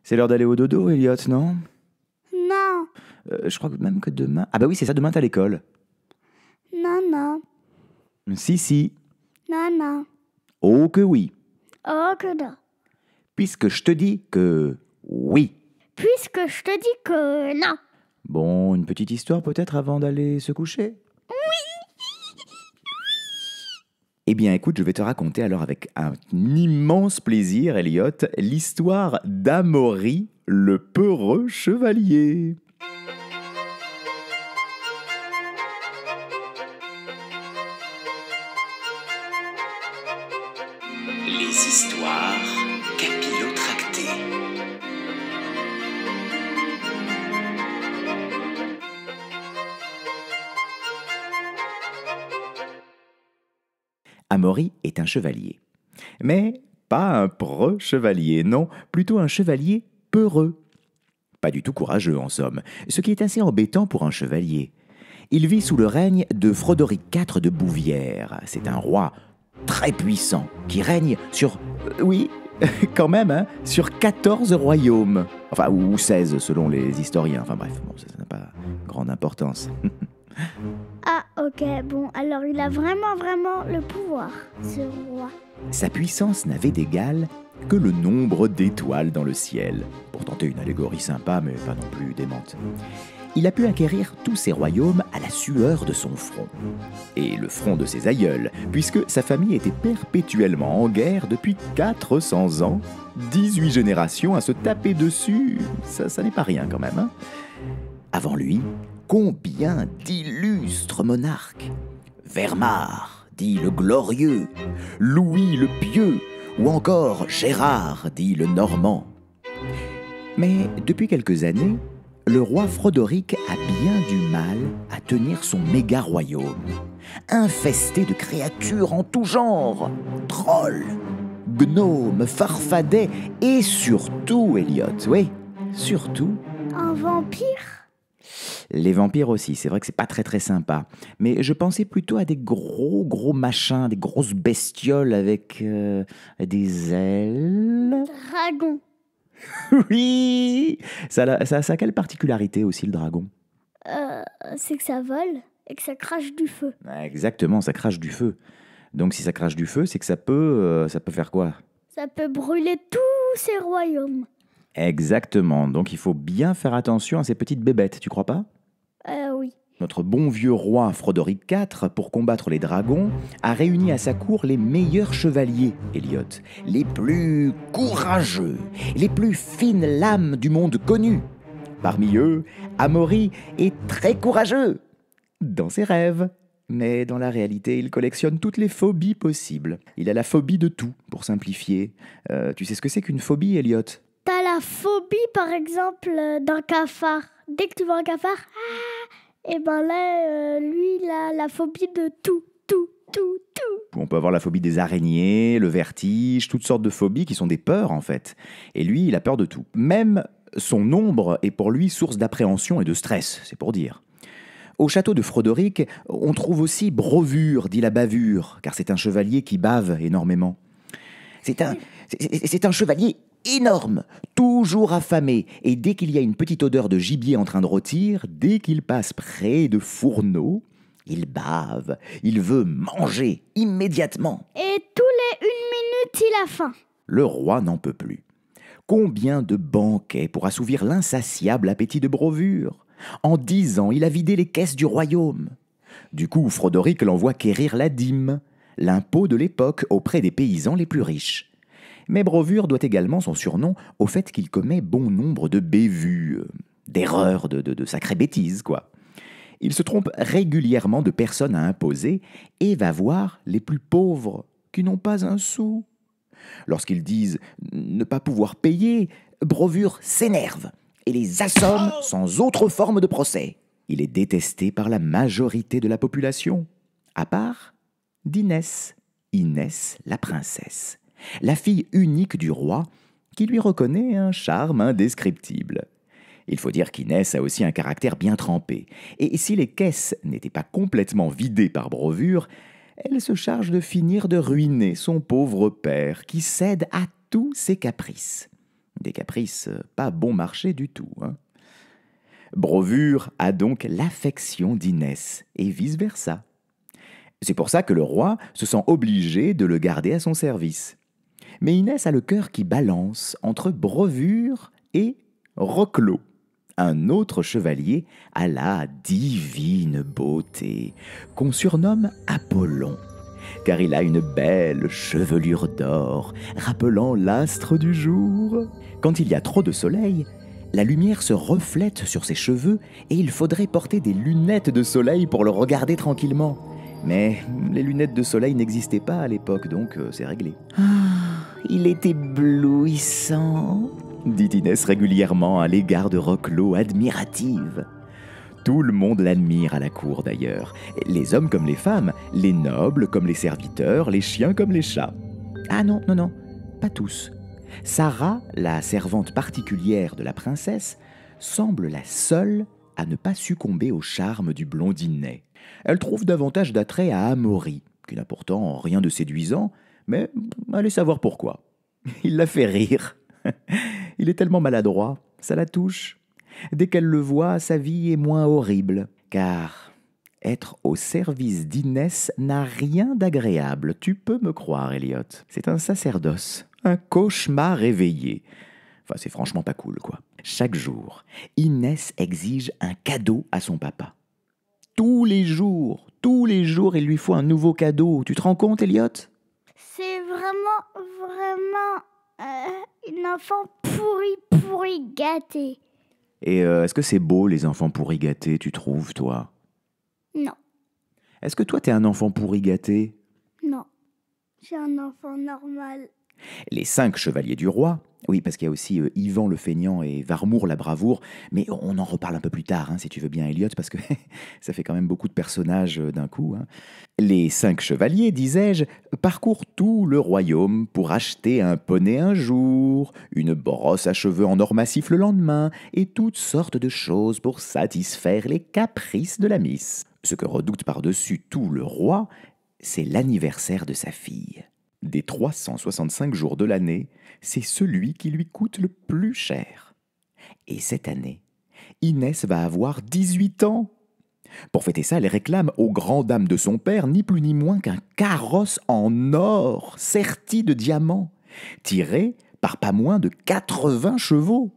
C'est l'heure d'aller au dodo, Elliot, non? Non, Je crois même que demain... Ah bah oui, c'est ça, demain t'as l'école. non, non, Si. non, non. Oh que oui. Oh que non. Puisque je te dis que oui. Puisque je te dis que non. Bon, une petite histoire peut-être avant d'aller se coucher? Eh bien, écoute, je vais te raconter alors avec un immense plaisir, Elliot, l'histoire d'Amaury, le peureux chevalier. Les histoires capillotractées. Amaury est un chevalier. Mais pas un preux chevalier, non, plutôt un chevalier peureux. Pas du tout courageux en somme, ce qui est assez embêtant pour un chevalier. Il vit sous le règne de Frodoric IV de Bouvières. C'est un roi très puissant qui règne sur... oui, quand même, hein, sur 14 royaumes. Enfin, ou 16 selon les historiens. Enfin bref, bon, ça n'a pas grande importance. Ah, ok, bon, alors il a vraiment le pouvoir, ce roi. Sa puissance n'avait d'égal que le nombre d'étoiles dans le ciel. Pour tenter une allégorie sympa, mais pas non plus démente. Il a pu acquérir tous ses royaumes à la sueur de son front. Et le front de ses aïeuls, puisque sa famille était perpétuellement en guerre depuis 400 ans. 18 générations à se taper dessus, ça n'est pas rien quand même. Hein. Avant lui, combien d'illustres monarques! Weimar, dit le glorieux, Louis le pieux, ou encore Gérard, dit le normand. Mais depuis quelques années, le roi Frodoric a bien du mal à tenir son méga-royaume, infesté de créatures en tout genre, trolls, gnomes, farfadets et surtout, Elliot, oui, surtout... Un vampire? Les vampires aussi, c'est vrai que c'est pas très sympa. Mais je pensais plutôt à des gros machins, des grosses bestioles avec des ailes. Dragon. Oui, ça a quelle particularité aussi le dragon? C'est que ça vole et que ça crache du feu. Exactement, ça crache du feu. Donc si ça crache du feu, c'est que ça peut faire quoi? Ça peut brûler tous ces royaumes. Exactement, donc il faut bien faire attention à ces petites bébêtes, tu crois pas? Oui. Notre bon vieux roi Frodoric IV, pour combattre les dragons, a réuni à sa cour les meilleurs chevaliers, Elliot, les plus courageux, les plus fines lames du monde connu. Parmi eux, Amaury est très courageux, dans ses rêves. Mais dans la réalité, il collectionne toutes les phobies possibles. Il a la phobie de tout, pour simplifier. Tu sais ce que c'est qu'une phobie, Elliot? T'as la phobie, par exemple, d'un cafard. Dès que tu vois un cafard, et ben là, lui, il a la phobie de tout. On peut avoir la phobie des araignées, le vertige, toutes sortes de phobies qui sont des peurs en fait. Et lui, il a peur de tout. Même son nombre est pour lui source d'appréhension et de stress, c'est pour dire. Au château de Frodoric, on trouve aussi Brovure, dit la bavure, car c'est un chevalier qui bave énormément. C'est un chevalier énorme, toujours affamé, et dès qu'il y a une petite odeur de gibier en train de rôtir, dès qu'il passe près de fourneaux, il bave, il veut manger immédiatement. Et tous les 1 minute, il a faim. Le roi n'en peut plus. Combien de banquets pour assouvir l'insatiable appétit de Brovure? En 10 ans, il a vidé les caisses du royaume. Du coup, Frodoric l'envoie quérir la dîme, l'impôt de l'époque auprès des paysans les plus riches. Mais Brovure doit également son surnom au fait qu'il commet bon nombre de bévues, d'erreurs, de sacrées bêtises, quoi. Il se trompe régulièrement de personnes à imposer et va voir les plus pauvres qui n'ont pas un sou. Lorsqu'ils disent ne pas pouvoir payer, Brovure s'énerve et les assomme sans autre forme de procès. Il est détesté par la majorité de la population, à part d'Inès, Inès la princesse, la fille unique du roi qui lui reconnaît un charme indescriptible. Il faut dire qu'Inès a aussi un caractère bien trempé, et si les caisses n'étaient pas complètement vidées par Brovure, elle se charge de finir de ruiner son pauvre père qui cède à tous ses caprices. Des caprices pas bon marché du tout, hein. Brovure a donc l'affection d'Inès, et vice-versa. C'est pour ça que le roi se sent obligé de le garder à son service. Mais Inès a le cœur qui balance entre Brovure et Reclos, un autre chevalier à la divine beauté, qu'on surnomme Apollon, car il a une belle chevelure d'or, rappelant l'astre du jour. Quand il y a trop de soleil, la lumière se reflète sur ses cheveux et il faudrait porter des lunettes de soleil pour le regarder tranquillement. Mais les lunettes de soleil n'existaient pas à l'époque, donc c'est réglé. « Il est éblouissant !» dit Inès régulièrement à l'égard de Reclos, admirative. Tout le monde l'admire à la cour d'ailleurs, les hommes comme les femmes, les nobles comme les serviteurs, les chiens comme les chats. Ah non, pas tous. Sarah, la servante particulière de la princesse, semble la seule à ne pas succomber au charme du blondinet. Elle trouve davantage d'attrait à Amaury, qui n'a pourtant rien de séduisant, mais allez savoir pourquoi. Il la fait rire. Il est tellement maladroit, ça la touche. Dès qu'elle le voit, sa vie est moins horrible, car être au service d'Inès n'a rien d'agréable, tu peux me croire, Elliot. C'est un sacerdoce, un cauchemar réveillé. Enfin, c'est franchement pas cool, quoi. Chaque jour, Inès exige un cadeau à son papa. Tous les jours, il lui faut un nouveau cadeau. Tu te rends compte, Elliot? C'est vraiment une enfant pourri gâtée. Et est-ce que c'est beau, les enfants pourris gâtés, tu trouves, toi? Non. Est-ce que toi, t'es un enfant pourri gâté? Non. J'ai un enfant normal. Les 5 chevaliers du roi, oui, parce qu'il y a aussi Yvan le feignant et Varmour la bravoure, mais on en reparle un peu plus tard, hein, si tu veux bien, Elliot, parce que ça fait quand même beaucoup de personnages d'un coup. Hein. Les 5 chevaliers, disais-je, parcourent tout le royaume pour acheter un poney un jour, une brosse à cheveux en or massif le lendemain, et toutes sortes de choses pour satisfaire les caprices de la miss. Ce que redoute par-dessus tout le roi, c'est l'anniversaire de sa fille. Des 365 jours de l'année, c'est celui qui lui coûte le plus cher. Et cette année, Inès va avoir 18 ans. Pour fêter ça, elle réclame aux grandes dames de son père ni plus ni moins qu'un carrosse en or serti de diamants, tiré par pas moins de 80 chevaux.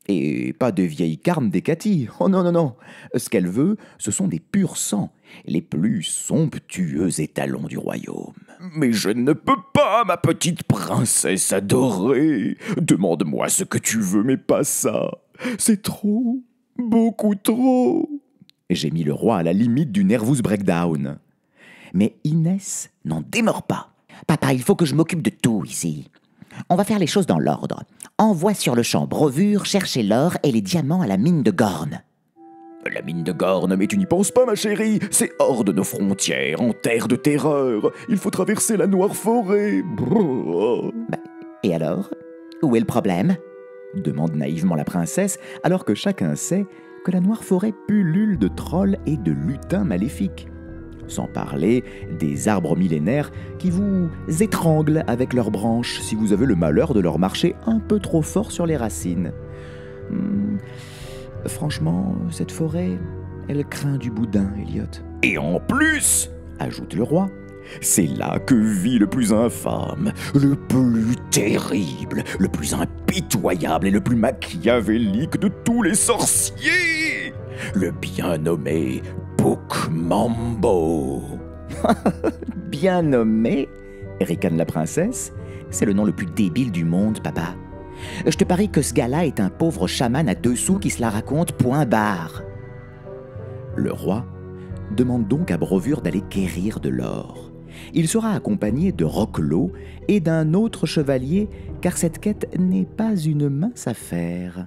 Et pas de vieilles carnes d'Hécatie. Oh non. Ce qu'elle veut, ce sont des purs sangs, les plus somptueux étalons du royaume. Mais je ne peux pas, ma petite princesse adorée. Demande-moi ce que tu veux, mais pas ça. C'est trop, beaucoup trop. J'ai mis le roi à la limite du nervous breakdown. Mais Inès n'en démord pas. Papa, il faut que je m'occupe de tout ici. On va faire les choses dans l'ordre. Envoie sur le champ Brovure chercher l'or et les diamants à la mine de Gorne. La mine de Gorne, mais tu n'y penses pas, ma chérie. C'est hors de nos frontières, en terre de terreur. Il faut traverser la noire forêt. Et alors? Où est le problème? Demande naïvement la princesse, alors que chacun sait que la noire forêt pullule de trolls et de lutins maléfiques. Sans parler des arbres millénaires qui vous étranglent avec leurs branches si vous avez le malheur de leur marcher un peu trop fort sur les racines. Franchement, cette forêt, elle craint du boudin, Elliot. Et en plus, ajoute le roi, c'est là que vit le plus infâme, le plus terrible, le plus impitoyable et le plus machiavélique de tous les sorciers, le bien nommé Book Mambo. Bien nommé, ricane la princesse. C'est le nom le plus débile du monde, papa. Je te parie que ce gars-là est un pauvre chaman à 2 sous qui se la raconte, point barre. Le roi demande donc à Brovure d'aller quérir de l'or. Il sera accompagné de Reclos et d'un autre chevalier, car cette quête n'est pas une mince affaire.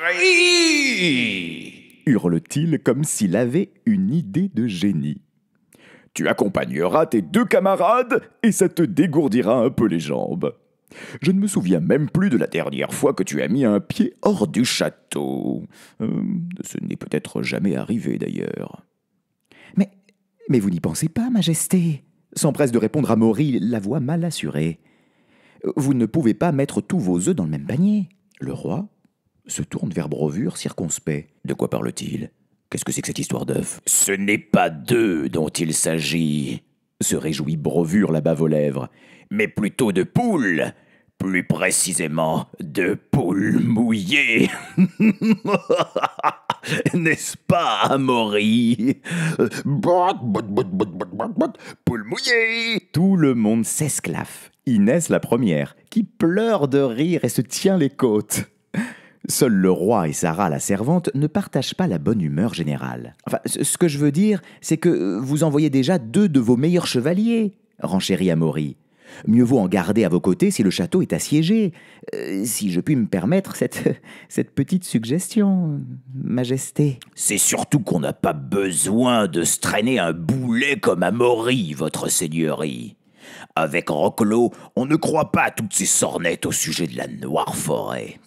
Amaury! Hurle-t-il comme s'il avait une idée de génie. Tu accompagneras tes 2 camarades et ça te dégourdira un peu les jambes. Je ne me souviens même plus de la dernière fois que tu as mis un pied hors du château. Ce n'est peut-être jamais arrivé d'ailleurs. Mais vous n'y pensez pas, Majesté, s'empresse de répondre Amaury, la voix mal assurée. Vous ne pouvez pas mettre tous vos œufs dans le même panier. Le roi se tourne vers Brovure circonspect. De quoi parle-t-il? Qu'est-ce que c'est que cette histoire d'œufs? Ce n'est pas d'œufs dont il s'agit, se réjouit Brovure la bave aux lèvres, mais plutôt de poules. Plus précisément, de poules mouillées. N'est-ce pas, Amaury? Poule mouillée. Tout le monde s'esclaffe. Inès la première, qui pleure de rire et se tient les côtes. Seul le roi et Sarah, la servante, ne partagent pas la bonne humeur générale. Enfin, ce que je veux dire, c'est que vous envoyez déjà 2 de vos meilleurs chevaliers, renchérit Amaury. Mieux vaut en garder à vos côtés si le château est assiégé. Si je puis me permettre cette petite suggestion, Majesté. C'est surtout qu'on n'a pas besoin de se traîner un boulet comme Amaury, votre seigneurie. Avec Roquelaut, on ne croit pas à toutes ces sornettes au sujet de la Noire Forêt.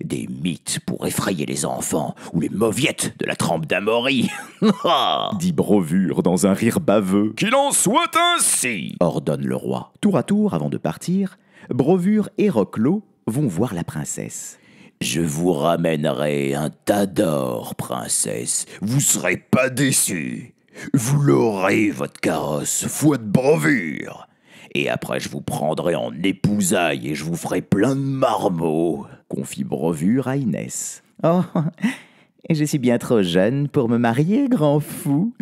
Des mythes pour effrayer les enfants, ou les mauviettes de la trempe d'Amaury, dit Brovure dans un rire baveux. Qu'il en soit ainsi, ordonne le roi. Tour à tour, avant de partir, Brovure et Roquelaut vont voir la princesse. Je vous ramènerai un tas d'or, princesse. Vous serez pas déçus. Vous l'aurez, votre carrosse, foi de Brovure. Et après, je vous prendrai en épousaille et je vous ferai plein de marmots, confie Brovure à Inès. Oh, je suis bien trop jeune pour me marier, grand fou,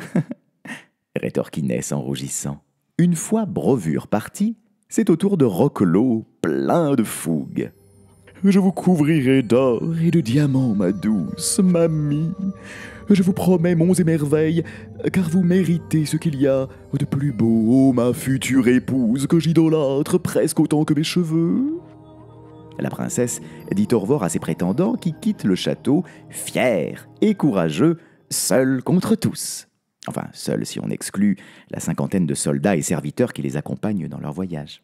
rétorque Inès en rougissant. Une fois Brovure parti, c'est au tour de Roquelaut, plein de fougue. Je vous couvrirai d'or et de diamants, ma douce mamie. Je vous promets monts et merveilles, car vous méritez ce qu'il y a de plus beau, ma future épouse, que j'idolâtre presque autant que mes cheveux. La princesse dit au revoir à ses prétendants qui quittent le château, fiers et courageux, seuls contre tous. Enfin, seuls si on exclut la 50aine de soldats et serviteurs qui les accompagnent dans leur voyage.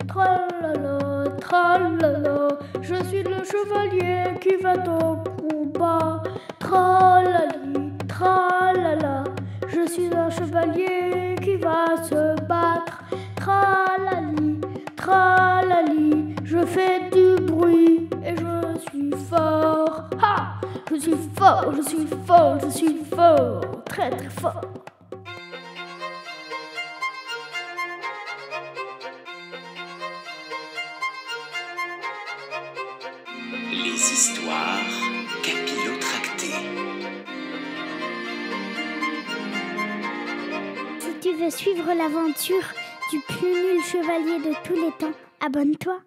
Tralala, tralala, je suis le chevalier qui va au combat. Tralali, tralala, je suis un chevalier qui va se battre. Tralali, tralali, je fais du bruit et je suis fort. Ha! Je suis fort, je suis fort, je suis fort, très très fort. Les histoires capillotractées. Si tu veux suivre l'aventure du plus nul chevalier de tous les temps, abonne-toi.